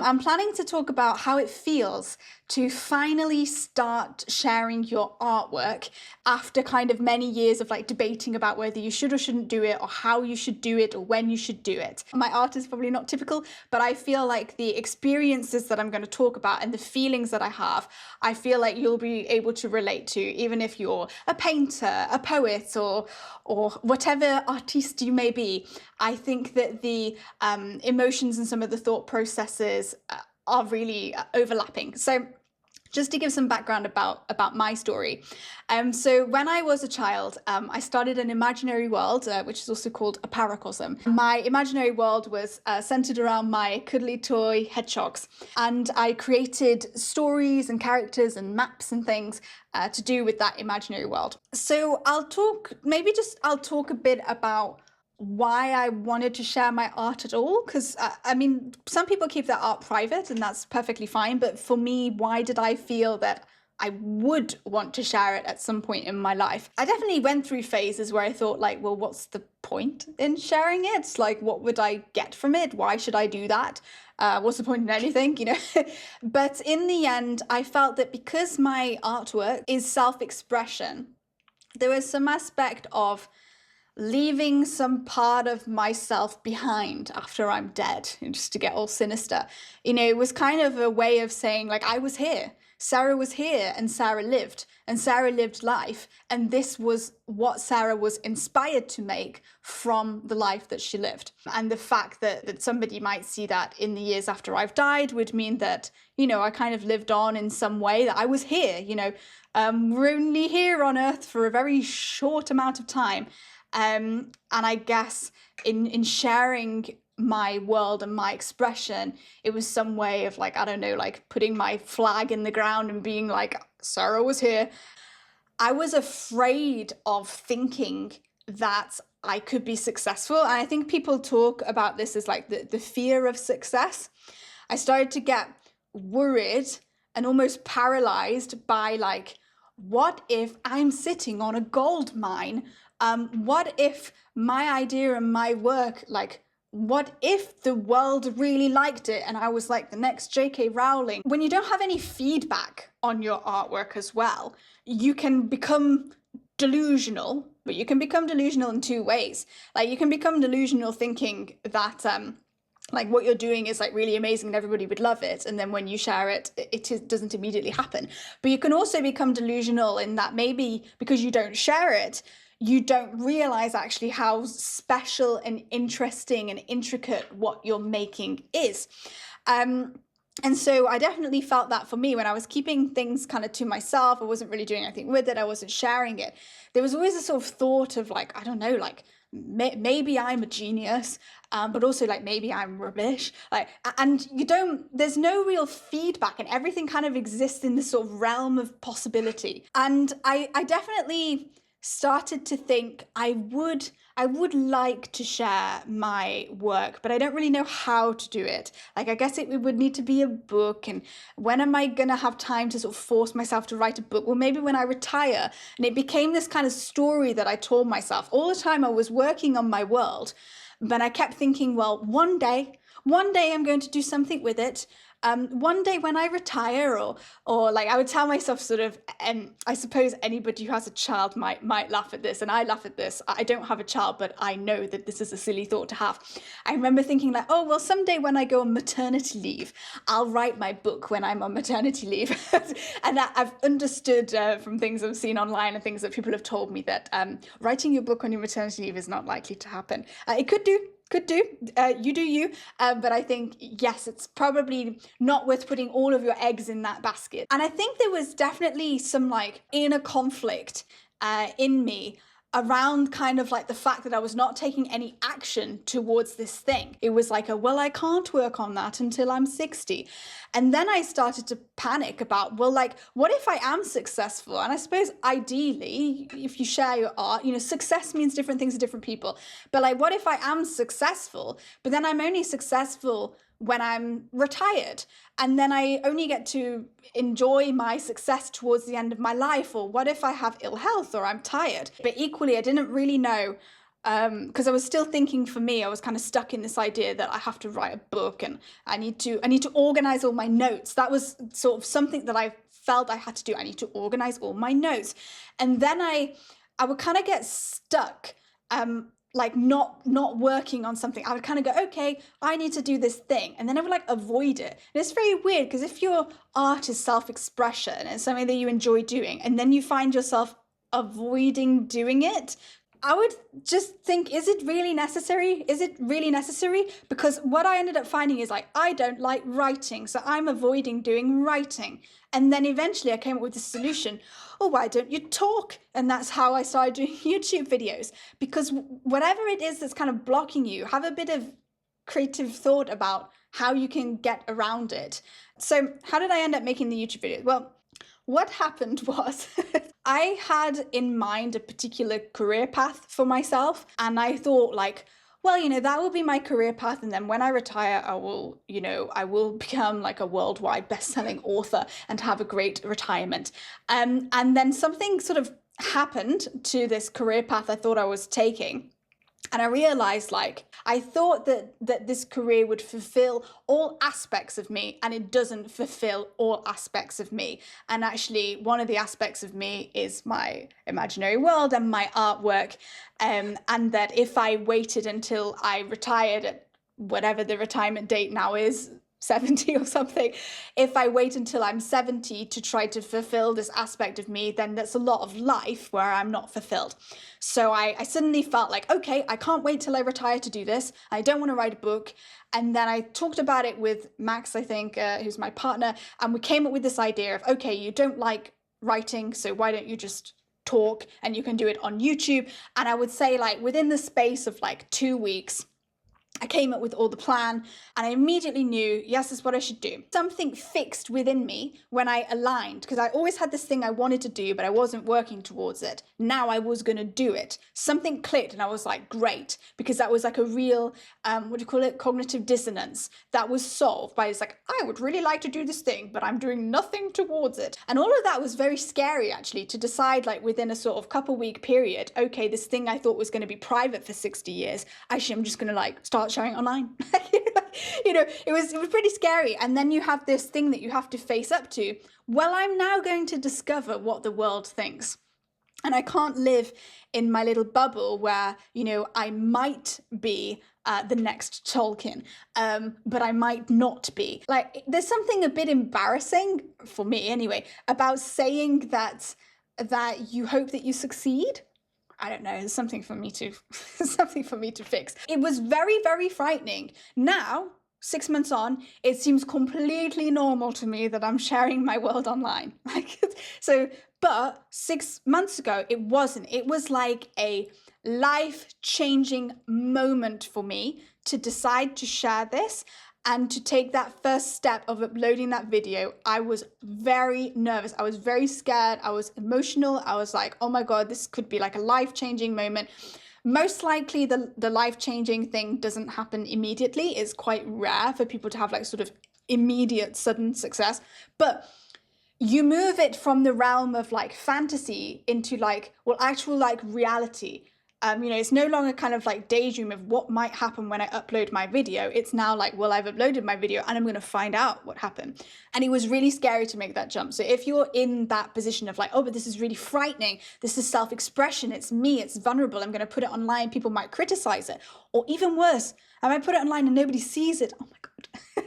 I'm planning to talk about how it feels to finally start sharing your artwork after kind of many years of like debating about whether you should or shouldn't do it, or how you should do it, or when you should do it. My art is probably not typical, but I feel like the experiences that I'm going to talk about and the feelings that I have, I feel like you'll be able to relate to, even if you're a painter, a poet, or whatever artiste you may be. I think that the emotions and some of the thought processes are really overlapping. So just to give some background about my story. So when I was a child, I started an imaginary world, which is also called a paracosm. My imaginary world was centered around my cuddly toy hedgehogs. And I created stories and characters and maps and things to do with that imaginary world. So I'll talk a bit about why I wanted to share my art at all, because I mean, some people keep their art private and that's perfectly fine, but for me, why did I feel that I would want to share it at some point in my life? I definitely went through phases where I thought like, well, what's the point in sharing it? Like, what would I get from it? Why should I do that? What's the point in anything, you know? But in the end, I felt that because my artwork is self-expression, there was some aspect of leaving some part of myself behind after I'm dead, just to get all sinister. You know, it was kind of a way of saying, like, I was here, Sarah was here, and Sarah lived life, and this was what Sarah was inspired to make from the life that she lived. And the fact that somebody might see that in the years after I've died would mean that, you know, I kind of lived on in some way, that I was here, you know. We're only here on Earth for a very short amount of time. And I guess in sharing my world and my expression, it was some way of like, I don't know, like putting my flag in the ground and being like, Sarah was here. I was afraid of thinking that I could be successful. And I think people talk about this as like the fear of success. I started to get worried and almost paralyzed by like, what if I'm sitting on a gold mine? What if my idea and my work, like, what if the world really liked it and I was like the next J.K. Rowling? When you don't have any feedback on your artwork as well, you can become delusional, but you can become delusional in two ways. Like, you can become delusional thinking that like what you're doing is like really amazing and everybody would love it, and then when you share it, it doesn't immediately happen. But you can also become delusional in that maybe because you don't share it, you don't realize actually how special and interesting and intricate what you're making is. And so I definitely felt that for me when I was keeping things kind of to myself. I wasn't really doing anything with it. I wasn't sharing it. There was always a sort of thought of like, I don't know, like maybe I'm a genius, but also like maybe I'm rubbish. Like, and there's no real feedback, and everything kind of exists in this sort of realm of possibility. And I definitely started to think I would like to share my work, but I don't really know how to do it. Like, I guess it would need to be a book, and when am I gonna have time to sort of force myself to write a book? Well, maybe when I retire. And it became this kind of story that I told myself all the time I was working on my world. But I kept thinking, well, one day I'm going to do something with it. One day when I retire, or like I would tell myself sort of, and I suppose anybody who has a child might laugh at this, and I laugh at this. I don't have a child, but I know that this is a silly thought to have. I remember thinking like, oh, well, someday when I go on maternity leave, I'll write my book when I'm on maternity leave. And I've understood from things I've seen online and things that people have told me that writing your book on your maternity leave is not likely to happen. It could do. You do you. But I think, yes, it's probably not worth putting all of your eggs in that basket. And I think there was definitely some like inner conflict in me around kind of like the fact that I was not taking any action towards this thing. It was like, well, I can't work on that until I'm 60. And then I started to panic about, well, like, what if I am successful? And I suppose ideally, if you share your art, you know, success means different things to different people. But like, what if I am successful, but then I'm only successful when I'm retired, and then I only get to enjoy my success towards the end of my life? Or what if I have ill health or I'm tired? But equally, I didn't really know because I was still thinking, for me, I was kind of stuck in this idea that I have to write a book and I need to organize all my notes. That was sort of something that I felt I had to do. I need to organize all my notes. And then I would kind of get stuck, like not working on something. I would kind of go, okay, I need to do this thing. And then I would like avoid it. And it's very weird, because if your art is self-expression and something that you enjoy doing, and then you find yourself avoiding doing it, I would just think, is it really necessary? Is it really necessary? Because what I ended up finding is, like, I don't like writing, so I'm avoiding doing writing. And then eventually I came up with this solution. Oh, why don't you talk? And that's how I started doing YouTube videos. Because whatever it is that's kind of blocking you, have a bit of creative thought about how you can get around it. So how did I end up making the YouTube videos? Well, what happened was I had in mind a particular career path for myself, and I thought, like, well, that will be my career path, and then when I retire, I will become like a worldwide best-selling author and have a great retirement. And then something sort of happened to this career path I thought I was taking. And I realized, like, I thought that this career would fulfill all aspects of me, and it doesn't fulfill all aspects of me. And actually, one of the aspects of me is my imaginary world and my artwork. And that if I waited until I retired at whatever the retirement date now is, 70 or something, if I wait until I'm 70 to try to fulfill this aspect of me, then that's a lot of life where I'm not fulfilled. So I suddenly felt like, okay, I can't wait till I retire to do this. I don't want to write a book. And then I talked about it with Max, I think, who's my partner, and we came up with this idea of, okay, you don't like writing, so why don't you just talk, and you can do it on YouTube. And I would say, like, within the space of like 2 weeks, I came up with all the plan, and I immediately knew, yes, this is what I should do. Something fixed within me when I aligned, because I always had this thing I wanted to do, but I wasn't working towards it. Now I was going to do it. Something clicked, and I was like, great, because that was like a real, cognitive dissonance that was solved by this, like, I would really like to do this thing, but I'm doing nothing towards it. And all of that was very scary, actually, to decide, like, within a sort of couple-week period, okay, this thing I thought was going to be private for 60 years, actually, I'm just going to, like, start sharing online. It was pretty scary. And then you have this thing that you have to face up to. Well, I'm now going to discover what the world thinks. And I can't live in my little bubble where, I might be the next Tolkien, but I might not be. Like, there's something a bit embarrassing, for me anyway, about saying that you hope that you succeed. I don't know, it's something for me to fix. It was very, very frightening. Now, 6 months on, it seems completely normal to me that I'm sharing my world online. But 6 months ago, it wasn't. It was like a life-changing moment for me to decide to share this. And to take that first step of uploading that video, I was very nervous. I was very scared. I was emotional. I was like, oh my God, this could be like a life-changing moment. Most likely the life-changing thing doesn't happen immediately. It's quite rare for people to have like sort of immediate, sudden success. But you move it from the realm of like fantasy into like, well, actual like reality. It's no longer kind of like daydream of what might happen when I upload my video. It's now like, well, I've uploaded my video and I'm going to find out what happened. And it was really scary to make that jump. So if you're in that position of like, oh, but this is really frightening, this is self-expression, it's me, it's vulnerable, I'm going to put it online, people might criticize it. Or even worse, I might put it online and nobody sees it. Oh my God.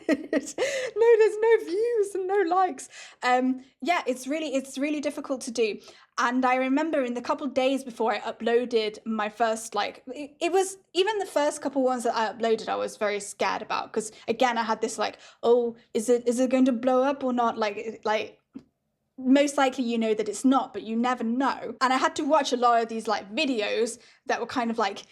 No, there's no views and no likes. It's really difficult to do. And I remember in the couple of days before I uploaded my first, like, it was even the first couple ones that I uploaded, I was very scared about, because again, I had this like, oh, is it going to blow up or not? Like most likely that it's not, but you never know. And I had to watch a lot of these like videos that were kind of like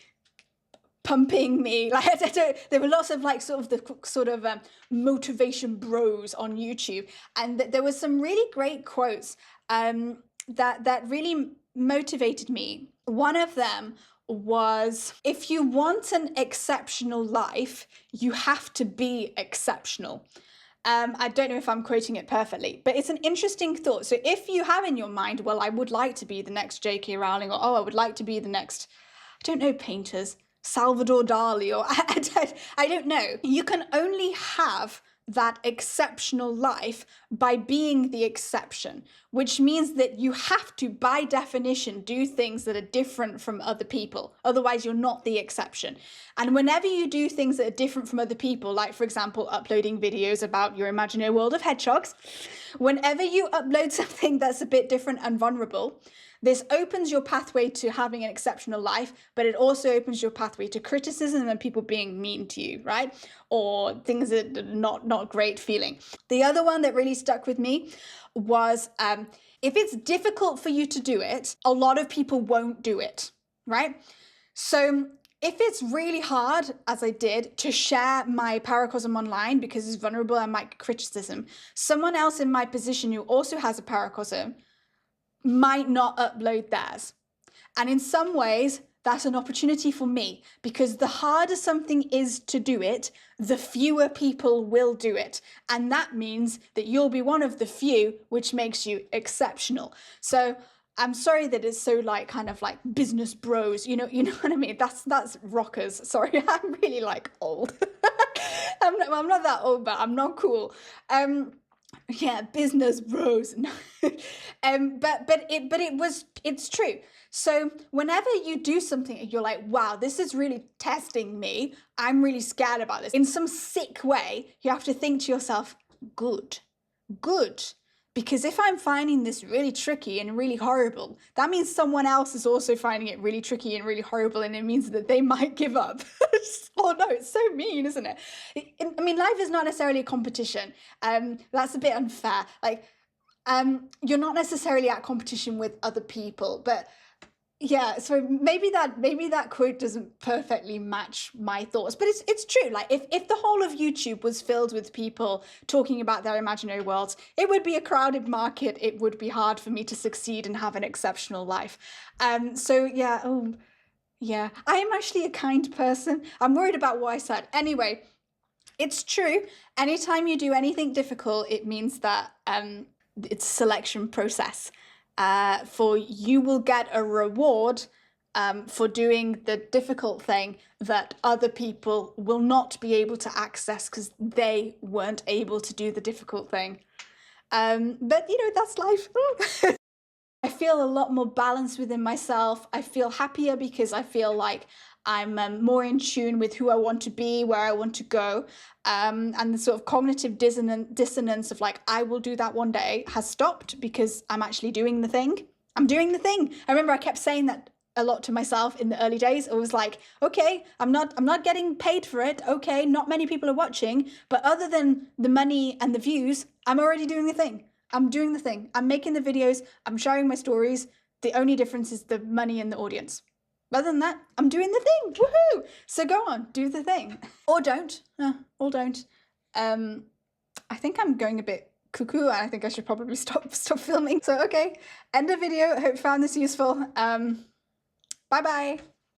pumping me. Like there were lots of like sort of motivation bros on YouTube, and there was some really great quotes that really motivated me. One of them was, if you want an exceptional life, you have to be exceptional. I don't know if I'm quoting it perfectly, but it's an interesting thought. So if you have in your mind, well, I would like to be the next J.K. Rowling, or, oh, I would like to be the next, don't know, painters, Salvador Dali, or I don't know. You can only have that exceptional life by being the exception, which means that you have to, by definition, do things that are different from other people. Otherwise, you're not the exception. And whenever you do things that are different from other people, like, for example, uploading videos about your imaginary world of hedgehogs, whenever you upload something that's a bit different and vulnerable, this opens your pathway to having an exceptional life, but it also opens your pathway to criticism and people being mean to you, right? Or things that are not great feeling. The other one that really stuck with me was if it's difficult for you to do it, a lot of people won't do it, right? So if it's really hard, as I did, to share my paracosm online because it's vulnerable and might get criticism, someone else in my position who also has a paracosm might not upload theirs. And in some ways, that's an opportunity for me, because the harder something is to do it, the fewer people will do it. And that means that you'll be one of the few, which makes you exceptional. So I'm sorry that it's so like kind of like business bros, you know what I mean? That's rockers. Sorry, I'm really like old. I'm not that old, but I'm not cool. Yeah, business bros. It's true. So whenever you do something and you're like, wow, this is really testing me, I'm really scared about this, in some sick way, you have to think to yourself, good. Because if I'm finding this really tricky and really horrible, that means someone else is also finding it really tricky and really horrible, and it means that they might give up. Oh no, it's so mean, isn't it? I mean, life is not necessarily a competition. That's a bit unfair. Like, you're not necessarily at competition with other people, but yeah, so maybe that quote doesn't perfectly match my thoughts, but it's true. Like if the whole of YouTube was filled with people talking about their imaginary worlds, it would be a crowded market. It would be hard for me to succeed and have an exceptional life. So yeah, I am actually a kind person. I'm worried about what I said. Anyway, it's true. Anytime you do anything difficult, it means that it's a selection process. For you will get a reward for doing the difficult thing that other people will not be able to access because they weren't able to do the difficult thing. But that's life. I feel a lot more balanced within myself. I feel happier because I feel like I'm more in tune with who I want to be, where I want to go. And the sort of cognitive dissonance of like, I will do that one day has stopped because I'm actually doing the thing. I'm doing the thing. I remember I kept saying that a lot to myself in the early days. It was like, okay, I'm not getting paid for it. Okay, not many people are watching, but other than the money and the views, I'm already doing the thing. I'm doing the thing. I'm making the videos. I'm sharing my stories. The only difference is the money and the audience. Other than that, I'm doing the thing. Woohoo! So go on, do the thing. Or don't. Or don't. I think I'm going a bit cuckoo and I think I should probably stop filming. So okay, end of video. I hope you found this useful. Bye-bye.